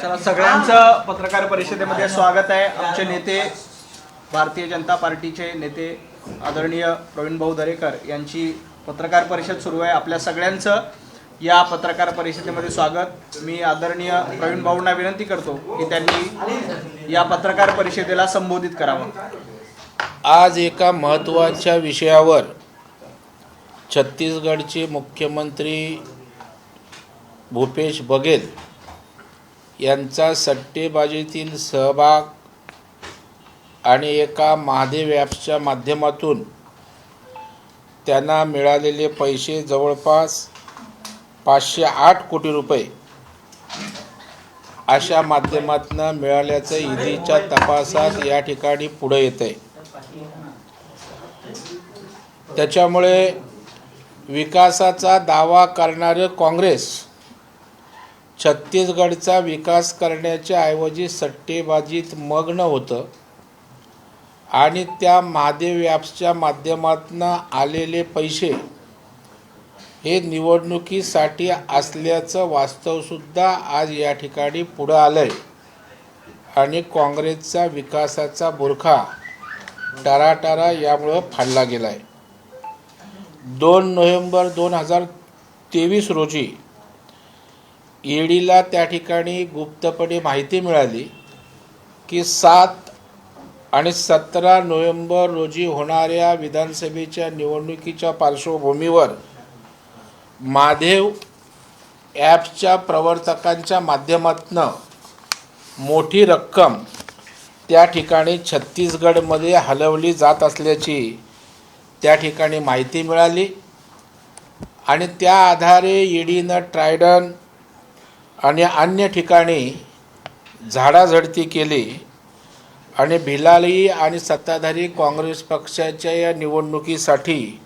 चला, सगळ्यांचं पत्रकार परिषदेमध्ये स्वागत आहे। आमचे नेते, भारतीय जनता पार्टीचे नेते आदरणीय प्रवीण भाऊ दरेकर यांची पत्रकार परिषद सुरू आहे। आपल्या सगळ्यांचं या पत्रकार परिषदेमध्ये स्वागत। मी आदरणीय प्रवीण भाऊंना विनंती करतो की त्यांनी या पत्रकार परिषदेला संबोधित करावं। आज एका महत्त्वाच्या विषयावर छत्तीसगडचे मुख्यमंत्री भूपेश बघेल यांचा सट्टेबाजीतील सहभाग आणि एका महादेव ॲप्सच्या माध्यमातून त्यांना मिळालेले पैसे जवळपास 508 कोटी रुपये अशा माध्यमातून मिळाल्याचं ईडीच्या तपासात या ठिकाणी पुढे येतंय। त्याच्यामुळे विकासाचा दावा करणारे काँग्रेस छत्तीसगडचा विकास करण्याच्या ऐवजी सट्टेबाजीत मग्न होतं आणि त्या महादेव ॲप्सच्या माध्यमातून आलेले पैसे हे निवडणुकीसाठी असल्याचं वास्तवसुद्धा आज या ठिकाणी पुढं आलं आहे आणि काँग्रेसचा विकासाचा बुरखा टराटरा यामुळं फाडला गेला आहे। 2 नोव्हेंबर 2023 रोजी ईडीला त्या ठिकाणी गुप्तपणे माहिती मिळाली की 7 आणि 17 नोव्हेंबर रोजी होणाऱ्या विधानसभेच्या निवडणुकीच्या पार्श्वभूमीवर महादेव ॲप्सच्या प्रवर्तकांच्या माध्यमातून मोठी रक्कम त्या ठिकाणी छत्तीसगडमध्ये हलवली जात असल्याची त्या ठिकाणी माहिती मिळाली आणि त्या आधारे ईडीनं ट्रायडन आणि अन्य ठिकाणी झाडाझडती केली आणि भिलाली आणि सत्ताधारी काँग्रेस पक्षाच्या या निवडणुकीसाठी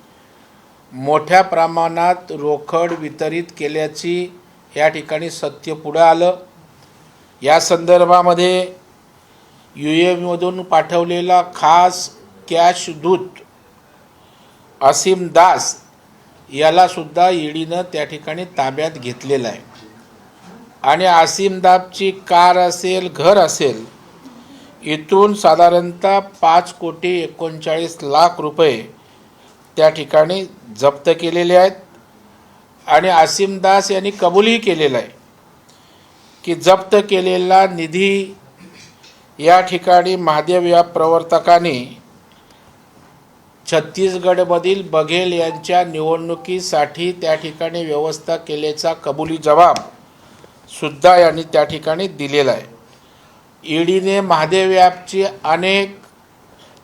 मोठ्या प्रमाणात रोकड वितरित केल्याची या ठिकाणी सत्य पुढं आलं। या संदर्भामध्ये UAEमधून पाठवलेला खास कॅश दूत असीम दास याला सुद्धा ईडीनं त्या ठिकाणी ताब्यात घेतलेलं आहे आणि असीम दासची कार असेल, घर असेल, इथून साधारणतः 5 कोटी 39 लाख रुपये त्या ठिकाणी जप्त केलेले आहेत आणि असीम दास यांनी कबूलही केलेलं आहे की जप्त केलेला निधी या ठिकाणी महादेव या प्रवर्तकांनी छत्तीसगडमधील बघेल यांच्या निवडणुकीसाठी त्या ठिकाणी व्यवस्था केल्याचा कबुली जबाब सुद्धा यांनी त्या ठिकाणी दिलेला आहे। ईडीने महादेव ॲपची अनेक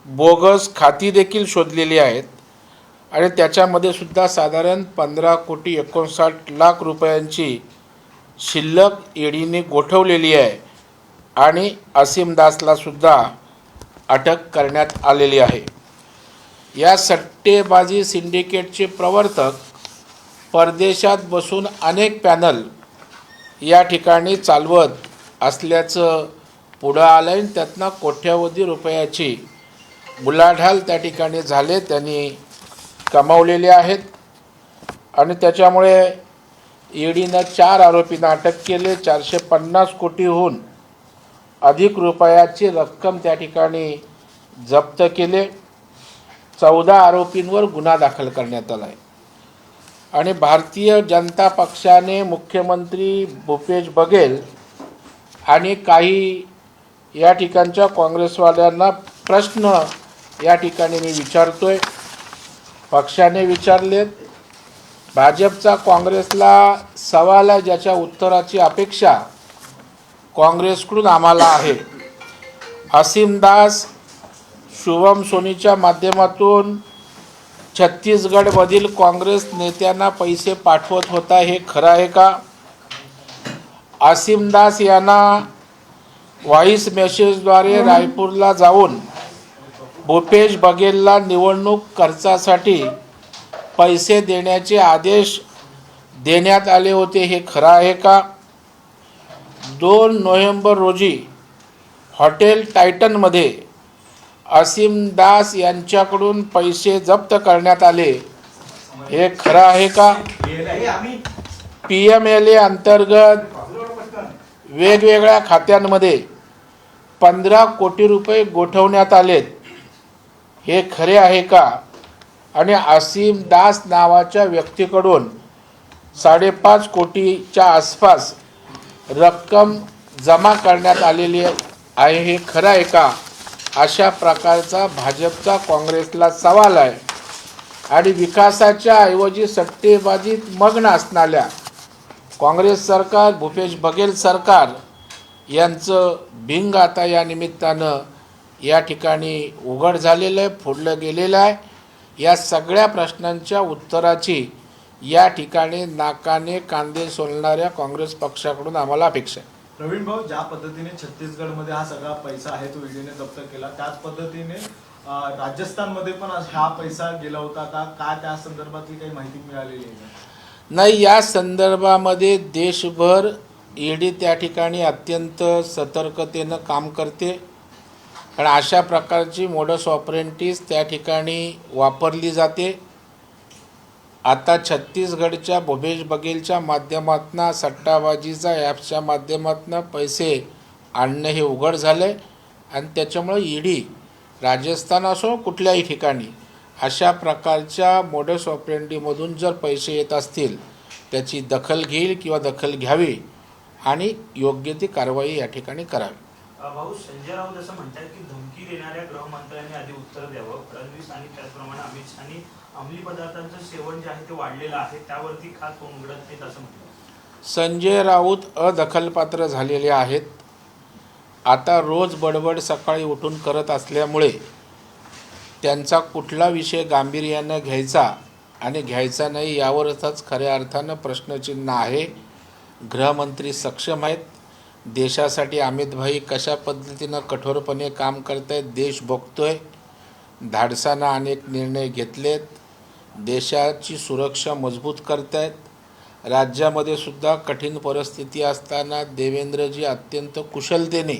बोगस खाती देखील शोधलेली आहेत आणि त्याच्यामध्ये सुद्धा साधारण 15 कोटी 59 लाख रुपयांची शिल्लक ईडीने गोठवलेली आहे आणि असीम दासला सुद्धा अटक करण्यात आलेली आहे। या सट्टेबाजी सिंडिकेटचे प्रवर्तक परदेशात बसून अनेक पॅनल या ठिकाणी चालवत असल्याचं पुढं आलं आहे। त्यातनं कोट्यावधी रुपयाची उलाढाल त्या ठिकाणी झाले, त्यांनी कमावलेले आहेत आणि त्याच्यामुळे ईडीनं 4 आरोपींना अटक केले। 450 कोटीहून अधिक रुपयाची रक्कम त्या ठिकाणी जप्त केले। 14 आरोपींवर गुन्हा दाखल करण्यात आला आहे आणि भारतीय जनता पक्षाने मुख्यमंत्री भूपेश बघेल आणि काही या ठिकाणच्या काँग्रेसवाल्यांना प्रश्न या ठिकाणी मी विचारतोय, पक्षाने विचारलेत। भाजपचा काँग्रेसला सवाल आहे ज्याच्या उत्तराची अपेक्षा काँग्रेसकडून आम्हाला आहे। असीम दास शुभम सोनीच्या माध्यमातून छत्तीसगडमधील काँग्रेस नेत्यांना पैसे पाठवत होता, हे खरं आहे का? असीम दास यांना व्हॉइस मेसेजद्वारे रायपूरला जाऊन भूपेश बघेलला निवडणूक खर्चासाठी पैसे देण्याचे आदेश देण्यात आले होते, हे खरं आहे का? 2 नोव्हेंबर रोजी हॉटेल टायटनमध्ये असीम दास यांच्याकडून पैसे जप्त करण्यात आले, हे खरं आहे का? PMLA अंतर्गत वेगवेगळ्या खात्यांमध्ये 15 कोटी रुपये गोठवण्यात आलेत, हे खरे आहे का? आणि असीम दास नावाच्या व्यक्तीकडून 5.5 कोटीच्या आसपास रक्कम जमा करण्यात आलेली आहे, हे खरं आहे का? अशा प्रकारचा भाजपचा काँग्रेसला सवाल आहे. आणि विकासाच्या ऐवजी सट्टेबाजीत मग्न असणाऱ्या काँग्रेस सरकार, भूपेश बघेल सरकार यांचं भिंग आता या निमित्तानं या ठिकाणी उघड झालेलं आहे, फोडलं गेलेलं आहे. या सगळ्या प्रश्नांच्या उत्तराची या ठिकाणी नाकाने कांदे सोलणाऱ्या काँग्रेस पक्षाकडून आम्हाला अपेक्षा आहे. प्रवीण भाऊ, ज्या पद्धतीने छत्तीसगडमध्ये हा सगळा पैसा आहे तो ईडीने जप्त केला, त्याच पद्धतीने राजस्थानमध्ये पण हा पैसा गेला होता का? काय त्या संदर्भातली काही माहिती मिळालेली आहे का? नाही, या संदर्भामध्ये देशभर ईडी त्या ठिकाणी अत्यंत सतर्कतेनं काम करते. आणि अशा प्रकारची मोडस ऑपरेंटीज त्या ठिकाणी वापरली जाते. आता छत्तीसगडच्या भूपेश बघेलच्या माध्यमातून सट्टाबाजीचा ॲप्सच्या माध्यमातून पैसे आणणं हे उघड झालं आणि त्याच्यामुळे ईडी राजस्थान असो कुठल्याही ठिकाणी अशा प्रकारच्या मोडस ऑपरेंडीमधून जर पैसे येत असतील त्याची दखल घेईल किंवा दखल घ्यावी आणि योग्य ती कारवाई या ठिकाणी करावी. भाऊ, संजय राऊत असं म्हणतात की धमकी देणाऱ्या गृहमंत्र्यांनी आधी उत्तर द्यावं. फडणवीस आणि त्याचप्रमाणे अमित शहानी अंमली पदार्थांचं सेवन जे आहे ते वाढलेलं आहे, त्यावरती का तोंड उघडत नाहीत असं म्हटलं. संजय राऊत अदखलपात्र झालेले आहेत. आता रोज बडबड सकाळी उठून करत असल्यामुळे त्यांचा कुठला विषय गांभीर्यानं घ्यायचा आणि घ्यायचा नाही यावरच खऱ्या अर्थानं प्रश्नचिन्ह आहे. गृहमंत्री सक्षम आहेत. देशासाठी अमितभाई कशा पद्धतीनं कठोरपणे काम करत आहेत देश बघतोय. धाडसानं अनेक निर्णय घेतलेत. देशाची सुरक्षा मजबूत करत आहेत. राज्यामध्ये सुद्धा कठीण परिस्थिती असताना देवेंद्रजी अत्यंत कुशलतेने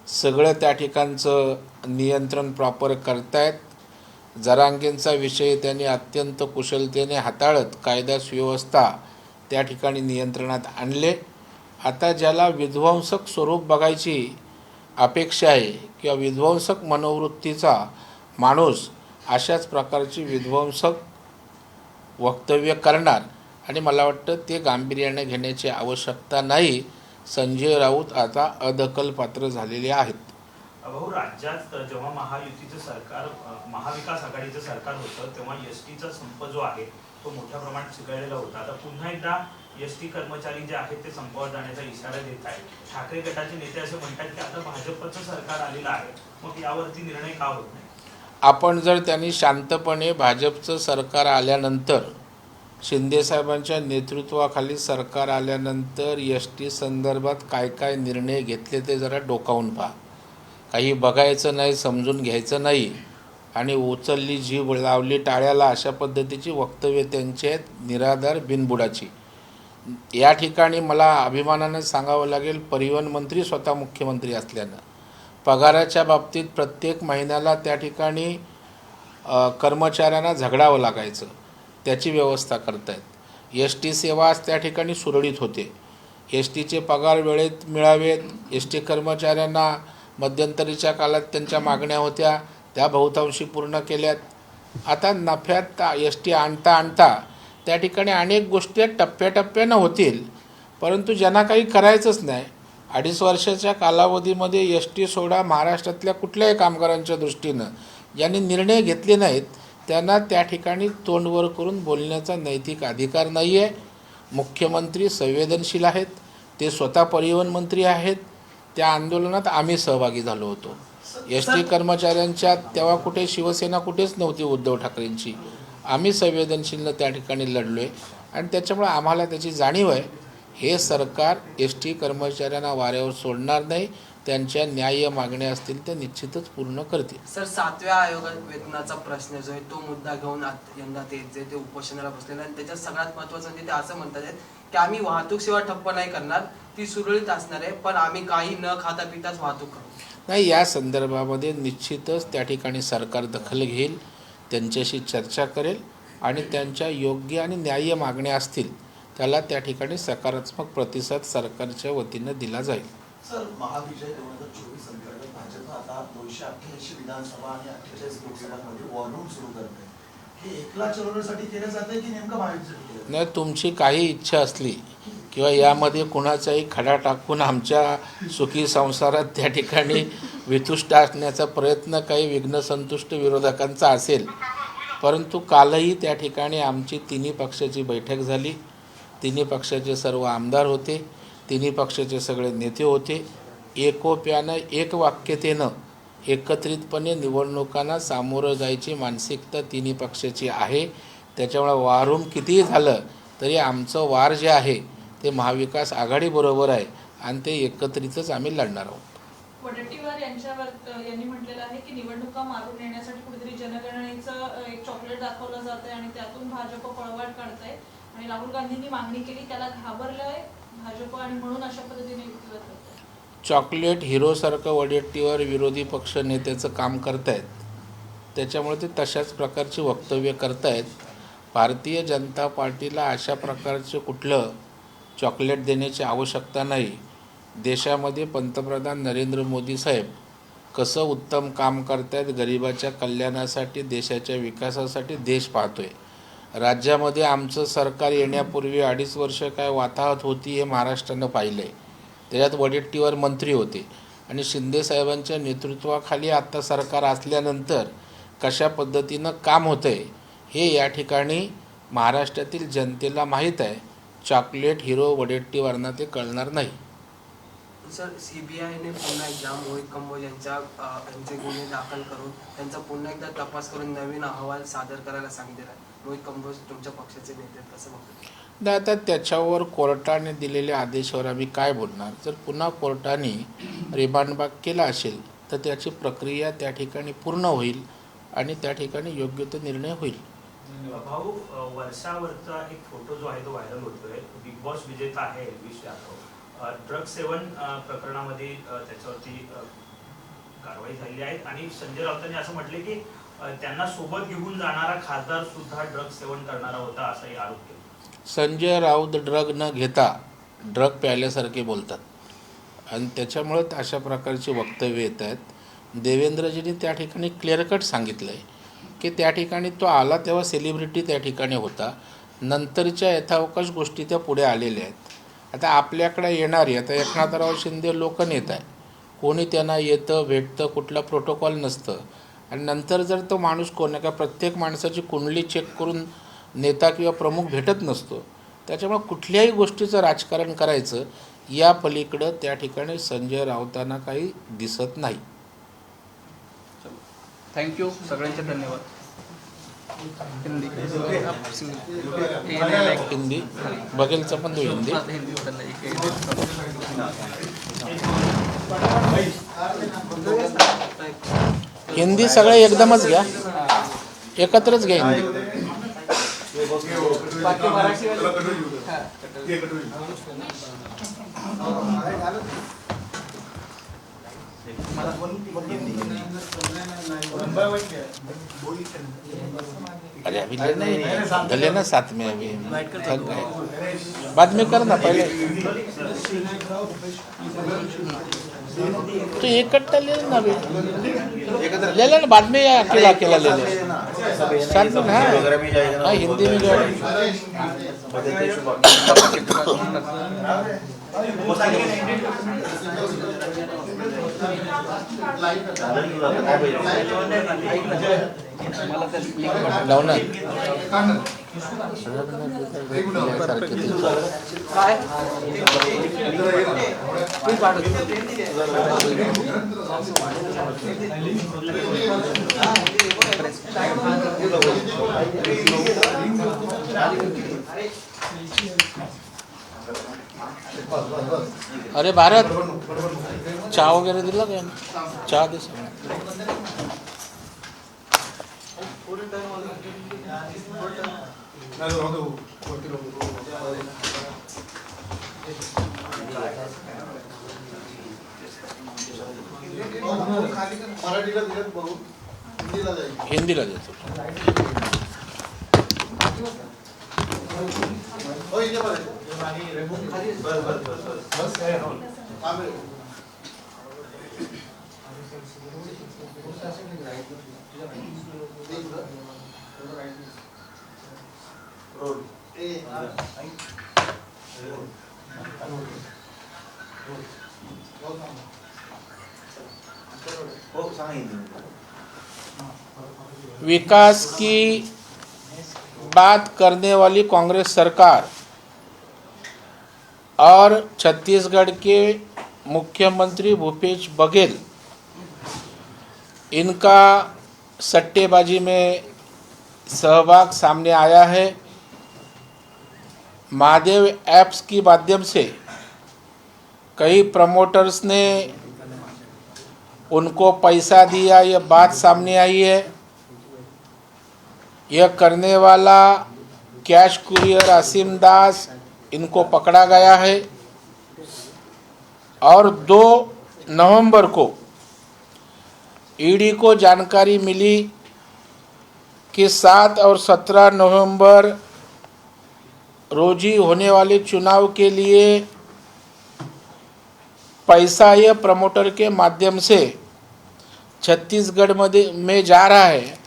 सगळं त्या ठिकाणचं नियंत्रण प्रॉपर करतायत. जरांगेंचा विषय त्यांनी अत्यंत कुशलतेने हाताळत कायदा सुव्यवस्था त्या ठिकाणी नियंत्रणात आणले. आता ज्याला विध्वंसक स्वरूप बघायची अपेक्षा आहे किंवा विध्वंसक मनोवृत्तीचा माणूस अशाच प्रकारची विध्वंसक वक्तव्य करणार आणि मला वाटतं ते गांभीर्याने घेण्याची आवश्यकता नाही. संजय राऊत आता अदखलपात्र झालेले आहेत. भाऊ, राज्यात जेव्हा महायुतीचं सरकार, महाविकास आघाडीचं सरकार होतं तेव्हा एसटीचा संप जो आहे तो मोठ्या प्रमाणात चिघळलेला होता. आता पुन्हा एकदा एसटी कर्मचारी जे आहेत ते संपावर जाण्याचा इशारा देत आहेत. ठाकरे गटाचे नेते असे म्हणतात की आता भाजपचं सरकार आलेलं आहे, मग यावरती निर्णय का होत नाही? आपण जर त्यांनी शांतपणे भाजपचं सरकार आल्यानंतर, शिंदेसाहेबांच्या नेतृत्वाखाली सरकार आल्यानंतर एस टी संदर्भात काय काय निर्णय घेतले ते जरा डोकावून पहा. काही बघायचं नाही, समजून घ्यायचं नाही आणि उचलली जीभ लावली टाळ्याला अशा पद्धतीची वक्तव्य त्यांची आहेत, निराधार बिनबुडाची. या ठिकाणी मला अभिमानानं सांगावं लागेल, परिवहन मंत्री स्वतः मुख्यमंत्री असल्यानं पगाराच्या बाबतीत प्रत्येक महिन्याला त्या ठिकाणी कर्मचाऱ्यांना झगडावं लागायचं, त्याची व्यवस्था करतायत. एस टी सेवा त्या ठिकाणी सुरळीत होते. एस टीचे पगार वेळेत मिळावेत. एस टी कर्मचाऱ्यांना मध्यंतरीच्या काळात त्यांच्या मागण्या होत्या त्या बहुतांशी पूर्ण केल्यात. आता नफ्यात एस टी आणता त्या ठिकाणी अनेक गोष्टी टप्प्याटप्प्यानं होतील, परंतु ज्यांना काही करायचंच नाही, 2.5 वर्षाच्या कालावधीमध्ये एस टी सोडा महाराष्ट्रातल्या कुठल्याही कामगारांच्या दृष्टीनं ज्यांनी निर्णय घेतले नाहीत त्यांना त्या ठिकाणी तोंडवर करून बोलण्याचा नैतिक अधिकार नाही आहे. मुख्यमंत्री संवेदनशील आहेत, ते स्वतः परिवहन मंत्री आहेत. त्या आंदोलनात आम्ही सहभागी झालो होतो. एस टी कर्मचाऱ्यांच्या तेव्हा कुठे शिवसेना कुठेच नव्हती उद्धव ठाकरेंची. आम्ही संवेदनशीलनं त्या ठिकाणी लढलो आहे आणि त्याच्यामुळे आम्हाला त्याची जाणीव आहे. हे सरकार एस टी कर्मचाऱ्यांना वाऱ्यावर सोडणार नाही. त्यांच्या न्याय्य मागण्या असतील त्या निश्चितच पूर्ण करतील. सर, 7व्या आयोग वेतनाचा प्रश्न जो आहे तो मुद्दा घेऊन यंदा ते उपोषणाला बसलेला आणि त्याच्यात सगळ्यात महत्त्वाचं म्हणजे ते असं म्हणतात की आम्ही वाहतूक सेवा ठप्प नाही करणार, ती सुरळीत असणार आहे, पण आम्ही काही न खाता पिताच वाहतूक करू. नाही, या संदर्भामध्ये निश्चितच त्या ठिकाणी सरकार दखल घेईल, त्यांच्याशी चर्चा करेल आणि त्यांच्या योग्य आणि न्याय्य मागण्या असतील त्याला त्या ठिकाणी सकारात्मक प्रतिसाद सरकारच्या वतीनं दिला जाईल. सर, महाविजय 2024 अंतर्गत भाजप आता 288 विधानसभा आणि 48 लोकसभांमध्ये वॉर रूम सुरू करते. हे एकला चळवळीसाठी केलं जाते की नेमकं महाविजयासाठी केलं जातं? नाही, तुमची काही इच्छा असली किंवा यामध्ये कुणाचाही खडा टाकून आमच्या सुखी संसारात त्या ठिकाणी वितुष्ट असण्याचा प्रयत्न काही विघ्नसंतुष्ट विरोधकांचा असेल, परंतु कालही त्या ठिकाणी आमची तिन्ही पक्षाची बैठक झाली. तिन्ही पक्षाचे सर्व आमदार होते, तिन्ही पक्षाचे सगळे नेते होते. एकोप्यानं एकवाक्यतेनं एकत्रितपणे निवडणुकांना सामोरं जायची मानसिकता तिन्ही पक्षाची आहे. त्याच्यामुळे वारूम कितीही झालं तरी आमचं वार जे आहे ते महाविकास आघाडीबरोबर आहे आणि ते एकत्रितच आम्ही लढणार आहोत. वडेट्टीवार यांनी म्हटलेलं आहे की निवडणुका मारून येण्यासाठी कुठेतरी जनगणनेचं एक चॉकलेट दाखवलं जात आहे आणि त्यातून भाजप पळवाट काढतंय आणि राहुल गांधींनी मागणी केली, त्याला घाबरलंय भाजप आणि म्हणून अशा पद्धतीने युक्तिवाद करतंय. चॉकलेट हिरोसारखं वडेट्टीवार विरोधी पक्ष नेत्याचं काम करतायत, त्याच्यामुळे ते तशाच प्रकारची वक्तव्य करतायत. भारतीय जनता पार्टीला अशा प्रकारचे कुठलं चॉकलेट देण्याची आवश्यकता नाही. देशामध्ये पंतप्रधान नरेंद्र मोदी साहेब कसं उत्तम काम करतायत, गरिबाच्या कल्याणासाठी, देशाच्या विकासासाठी देश पाहतोय. राज्यामध्ये आमचं सरकार येण्यापूर्वी 2.5 वर्ष काय वाताहत होती हे महाराष्ट्रानं पाहिलं आहे. त्याच्यात वडेट्टीवार मंत्री होते आणि शिंदेसाहेबांच्या नेतृत्वाखाली आत्ता सरकार असल्यानंतर कशा पद्धतीनं काम होतं आहे हे या ठिकाणी महाराष्ट्रातील जनतेला माहीत आहे. चॉकलेट हिरो वडेट्टीवारांना ते कळणार नाही. सर, सीबीआयने पुन्हा एकदा मोहित कंबोज यांचे गुन्हे दाखल करून त्यांचा पुन्हा एकदा तपास करून नवीन अहवाल सादर करायला सांगितलेला आहे. मोहित कंबोज तुमच्या पक्षाचे नेते आहेत, कसं बघतात? नाही, आता त्याच्यावर कोर्टाने दिलेल्या आदेशावर आम्ही काय बोलणार. जर पुन्हा कोर्टाने रिमांड केला असेल तर त्याची प्रक्रिया त्या ठिकाणी पूर्ण होईल आणि त्या ठिकाणी योग्य तो निर्णय होईल. भाऊ, वर्षावरचा एक फोटो जो आहे तो व्हायरल होतोय. बिग बॉस विजेता आहे एल्विश यादव. ड्रग सेवन प्रकरणामध्ये त्याच्यावरती कारवाई झालेली आहे आणि संजय राऊतांनी असं म्हटले की त्यांना सोबत घेऊन जाणारा खासदार सुद्धा ड्रग सेवन करणारा होता, असाही आरोप केला. संजय राऊत ड्रग न घेता ड्रग प्यायल्यासारखे बोलतात आणि त्याच्यामुळं अशा प्रकारची वक्तव्य येत आहेत. देवेंद्रजींनी त्या ठिकाणी क्लिअर कट सांगितलं आहे की त्या ठिकाणी तो आला तेव्हा सेलिब्रिटी त्या ठिकाणी होता, नंतरच्या यथावकाश गोष्टी त्या पुढे आलेल्या आहेत. आता आपल्याकडे येणारी आता एकनाथराव शिंदे लोकनेता आहे, कोणी त्यांना येतं भेटतं, कुठला प्रोटोकॉल नसतं आणि नंतर जर तो माणूस कोण का प्रत्येक माणसाची कुंडली चेक करून नेता किंवा प्रमुख भेटत नसतो. त्याच्यामुळे कुठल्याही गोष्टीचं राजकारण करायचं या पलीकडं त्या ठिकाणी संजय राऊतांना काही दिसत नाही. थँक्यू, सगळ्यांचे धन्यवाद. हिंदी बघेलचं पण तो हिंदी हिंदी सगळे एकदमच घ्या, एकत्रच घ्या हिंदी. अरे अभी लेना साथ में, अभी थक गए, बाद में करना पहले तो इकट्ठा ले लेना, अभी ले लेना, बाद में या अकेला अकेला ले लेना साथ में. हाँ, हिंदी में जो लावणार काय अरे भारत चहा वगैरे दिला काय? चहा दे. मराठीला दिलं बघू, हिंदीला जाईल. हिंदीला देतो. विकास की बात करने वाली कांग्रेस सरकार और छत्तीसगढ़ के मुख्यमंत्री भूपेश बघेल, इनका सट्टेबाजी में सहभाग सामने आया है। महादेव ऐप्स की माध्यम से कई प्रमोटर्स ने उनको पैसा दिया, यह बात सामने आई है। यह करने वाला कैश कुरियर असीम दास, इनको पकड़ा गया है और 2 नवंबर को ईडी को जानकारी मिली कि 7 और 17 नवंबर रोजी होने वाले चुनाव के लिए पैसा यह प्रमोटर के माध्यम से छत्तीसगढ़ में जा रहा है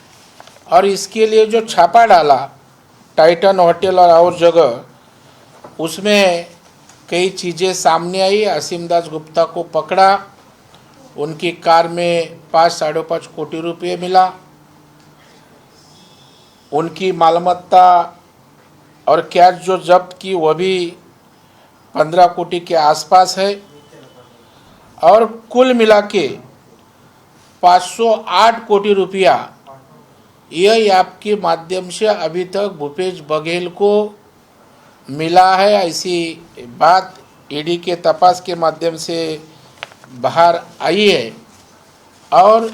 और इसके लिए जो छापा डाला टाइटन होटल और जगह, उसमें कई चीज़ें सामने आई। असीम दास गुप्ता को पकड़ा, उनकी कार में 5-5.5 कोटी रुपये मिला, उनकी मालमत्ता और कैश जो जब्त की वह भी 15 कोटी के आसपास है और कुल मिला के 508 कोटी रुपया यह ऐप के माध्यम से अभी तक भूपेश बघेल को मिला है। ऐसी बात ईडी के तपास के माध्यम से बाहर आई है और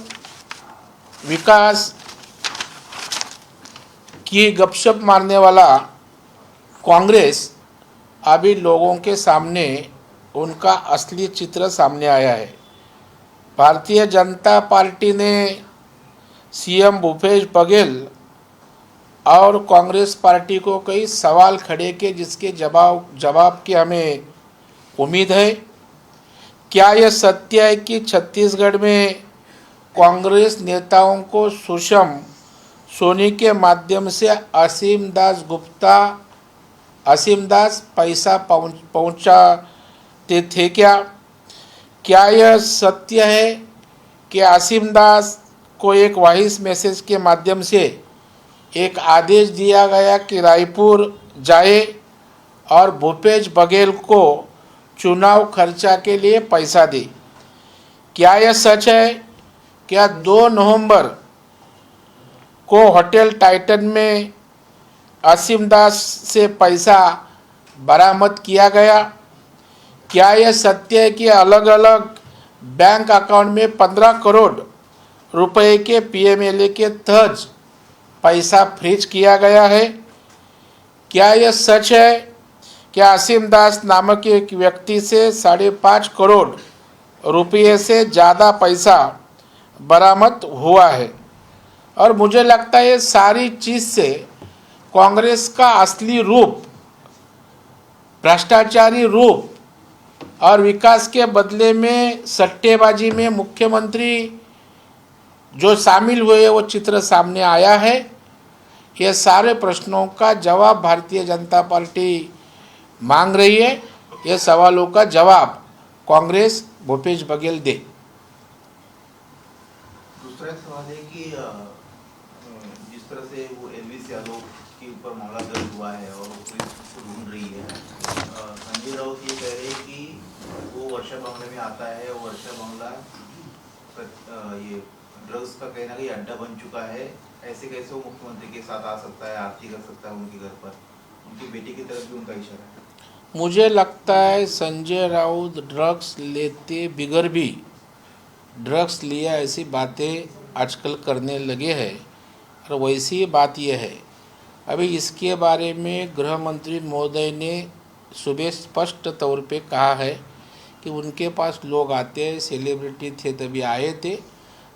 विकास की गपशप मारने वाला कांग्रेस अभी लोगों के सामने उनका असली चित्र सामने आया है। भारतीय जनता पार्टी ने सीएम भूपेश बघेल और कांग्रेस पार्टी को कई सवाल खड़े किए, जिसके जवाब की हमें उम्मीद है। क्या यह सत्य है कि छत्तीसगढ़ में कांग्रेस नेताओं को सुषम सोनी के माध्यम से असीम दास पैसा पहुंचाते थे? क्या यह सत्य है कि असीम दास को एक वॉइस मैसेज के माध्यम से एक आदेश दिया गया कि रायपुर जाए और भूपेश बघेल को चुनाव खर्चा के लिए पैसा दे? क्या यह सच है? क्या 2 नवंबर को होटल टाइटन में असीम दास से पैसा बरामद किया गया? क्या यह सत्य है कि अलग अलग बैंक अकाउंट में 15 करोड़ रुपए के पीएमएलए के तहत पैसा फ्रीज किया गया है? क्या यह सच है कि असीम दास नामक एक व्यक्ति से 5.5 करोड़ रुपये से ज़्यादा पैसा बरामद हुआ है? और मुझे लगता है ये सारी चीज़ से कांग्रेस का असली रूप, भ्रष्टाचारी रूप और विकास के बदले में सट्टेबाजी में मुख्यमंत्री जो शामिल हुए वो चित्र सामने आया है। ये सारे प्रश्नों का जवाब भारतीय जनता पार्टी मांग रही है। ये सवालों का जवाब कांग्रेस भूपेश बघेल दे। दूसरा सवाल है कि जिस तरह से वो एलवीस यादव के ऊपर मामला दर्ज हुआ है और पुलिस उसको ढूंढ रही है, संजय राउत ये कह रहे हैं कि वो वर्षा बंगले में आता है, वो वर्षा बंगला ये ड्रग्स का कहीं ना कहीं अड्डा बन चुका है। ऐसे कैसे वो मुख्यमंत्री के साथ आ सकता है, आरती कर सकता है उनके घर पर? उनकी बेटी की तरफ भी उनका इशारा है। मुझे लगता है संजय राउत ड्रग्स लेते बिगर भी ड्रग्स लिया ऐसी बातें आजकल करने लगे हैं। और वैसी बात यह है, अभी इसके बारे में गृह मंत्री महोदय ने सुबह स्पष्ट तौर पे कहा है कि उनके पास लोग आते हैं, सेलिब्रिटी थे तभी आए थे,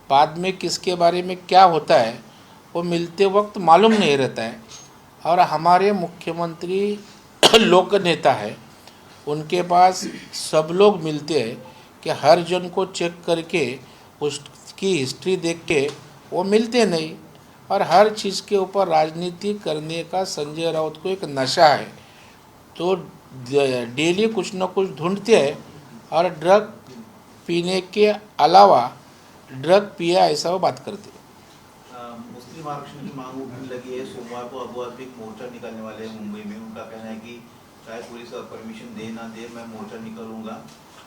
बाद में किसके बारे में क्या होता है वो मिलते वक्त मालूम नहीं रहता है। और हमारे मुख्यमंत्री लोकनेता है, उनके पास सब लोग मिलते हैं कि हर जन को चेक करके उसकी हिस्ट्री देख के वो मिलते नहीं, और हर चीज़ के ऊपर राजनीति करने का संजय राउत को एक नशा है। तो डेली कुछ न कुछ ढूंढते हैं और ड्रग पीने के अलावा ड्रग पिया ऐसा वो बात करते हैं। मुस्लिम आरक्षण की मांग उठने लगी है। सोमवार को अबू आसिफ एक मोर्चा निकालने वाले हैं मुंबई में। उनका कहना है कि चाहे पुलिस परमिशन दे ना दे, मैं मोर्चा निकालूंगा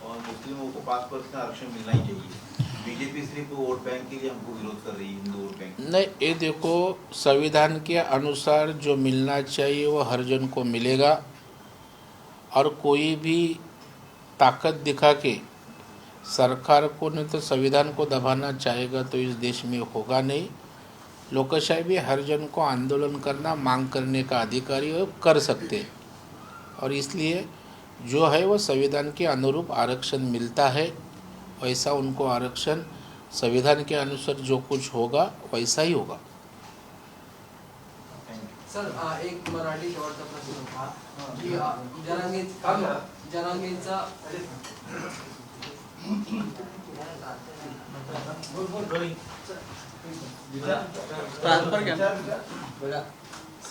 और मुस्लिमों को 5% आरक्षण मिलना ही चाहिए। बीजेपी सिर्फ वोट बैंक के लिए हमको विरोध कर रही है, हिंदू वोट बैंक। नहीं, ये देखो, संविधान के अनुसार जो मिलना चाहिए वो हर जन को मिलेगा, और कोई भी ताकत दिखा के सरकार को नहीं तो संविधान को दबाना चाहेगा तो इस देश में होगा नहीं। लोकशाही भी हर जन को आंदोलन करना, मांग करने का अधिकारी वो कर सकते हैं, और इसलिए जो है वो संविधान के अनुरूप आरक्षण मिलता है, वैसा उनको आरक्षण संविधान के अनुसार जो कुछ होगा वैसा ही होगा। सर एक मराठी शेवटचा प्रश्न होता की जरांगेंचा ट्रान्सफर घ्या.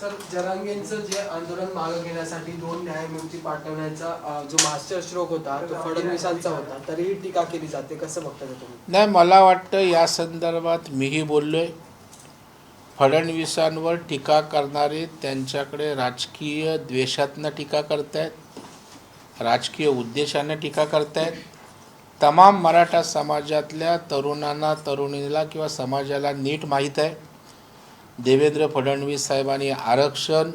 सर जरांगेंचं जे आंदोलन मागे घेण्यासाठी 2 न्यायमूर्ती पाठवण्याचा जो मास्टर स्ट्रोक होता तो फडणवीसांचा होता, तरीही टीका केली जाते, कसं बघता तुम्ही? नाही, मला वाटतं या संदर्भात मीही बोललोय. फडणवीसांवर टीका करणारे त्यांच्याकडे राजकीय द्वेषातनं टीका करतायत, राजकीय उद्देशाने टीका करतायत. तमाम मराठा समाजातल्या तरुणांना, तरुणीला किंवा समाजाला नीट माहीत आहे देवेंद्र फडणवीस साहेबांनी आरक्षण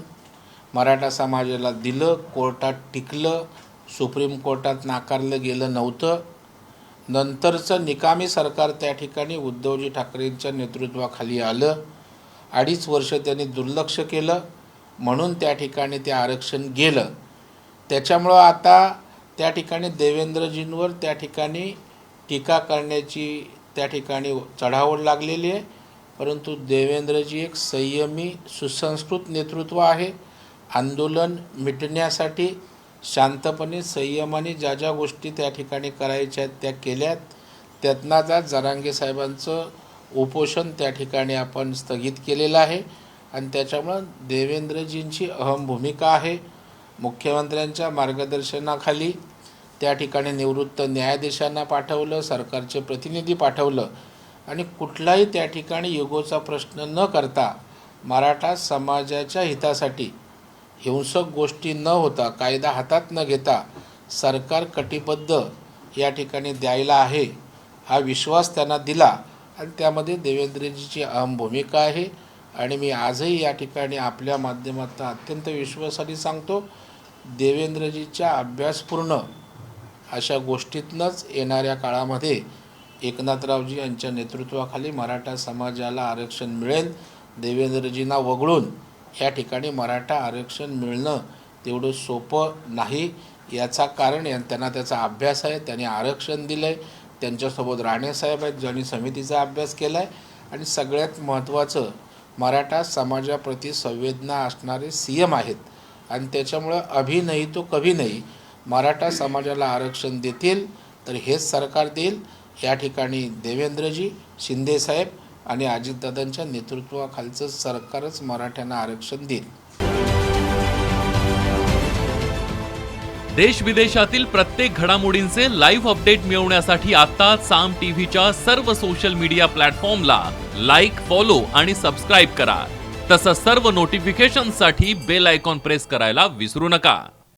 मराठा समाजाला दिलं, कोर्टात टिकलं, सुप्रीम कोर्टात नाकारलं गेलं नव्हतं. नंतरचं निकामी सरकार त्या ठिकाणी उद्धवजी ठाकरेंच्या नेतृत्वाखाली आलं. 2.5 वर्ष त्यांनी दुर्लक्ष केलं, म्हणून त्या ठिकाणी ते आरक्षण गेलं. त्याच्यामुळं आता त्या ठिकाणी देवेंद्रजींवर त्या ठिकाणी टीका करण्याची त्या ठिकाणी चढाओढ लागलेली आहे. परंतु देवेंद्रजी एक संयमी, सुसंस्कृत नेतृत्व आहे. आंदोलन मिटण्यासाठी शांतपणे, संयमाने ज्या ज्या गोष्टी त्या ठिकाणी करायच्या आहेत त्या केल्यात. त्यातनं आज जरांगे साहेबांचं उपोषण त्या ठिकाणी आपण स्थगित केलेलं आहे, आणि त्याच्यामुळं देवेंद्रजींची अहम भूमिका आहे. मुख्यमंत्र्यांच्या मार्गदर्शनाखाली त्या ठिकाणी निवृत्त न्यायाधीशांना पाठवलं, सरकारचे प्रतिनिधी पाठवलं, आणि कुठलाही त्या ठिकाणी युगोचा प्रश्न न करता मराठा समाजाच्या हितासाठी हिंसक गोष्टी न होता, कायदा हातात न घेता सरकार कटिबद्ध या ठिकाणी द्यायला आहे हा विश्वास त्यांना दिला, आणि त्यामध्ये देवेंद्रजीची अहम भूमिका आहे. आणि मी आजही या ठिकाणी आपल्या माध्यमातून अत्यंत विश्वासाने सांगतो, देवेंद्रजीच्या अभ्यासपूर्ण अशा गोष्टीतनंच येणाऱ्या काळामध्ये एकनाथरावजी यांच्या नेतृत्वाखाली मराठा समाजाला आरक्षण मिळेल. देवेंद्रजींना वगळून या ठिकाणी मराठा आरक्षण मिळणं तेवढं सोपं नाही. याचा कारण त्यांना त्याचा अभ्यास आहे, त्यांनी आरक्षण दिलं आहे. त्यांच्यासोबत राणेसाहेब आहेत, ज्यांनी समितीचा अभ्यास केला आहे. आणि सगळ्यात महत्त्वाचं, मराठा समाजाप्रती संवेदना असणारे CM आहेत, आणि त्याच्यामुळं अभी नाही तो कभी नाही मराठा समाजाला आरक्षण देतील तर हेच सरकार देईल. या ठिकाणी देवेंद्रजी, शिंदेसाहेब आणि अजितदादांच्या नेतृत्वाखालचं सरकारच मराठ्यांना आरक्षण देईल. देश विदेशातील प्रत्येक घडामोडींचे लाईव्ह अपडेट मिळवण्यासाठी आता साम टीव्हीच्या सर्व सोशल मीडिया प्लॅटफॉर्मला लाईक, फॉलो आणि सबस्क्राईब करा. तसंच सर्व नोटिफिकेशनसाठी बेल आयकॉन प्रेस करायला विसरू नका.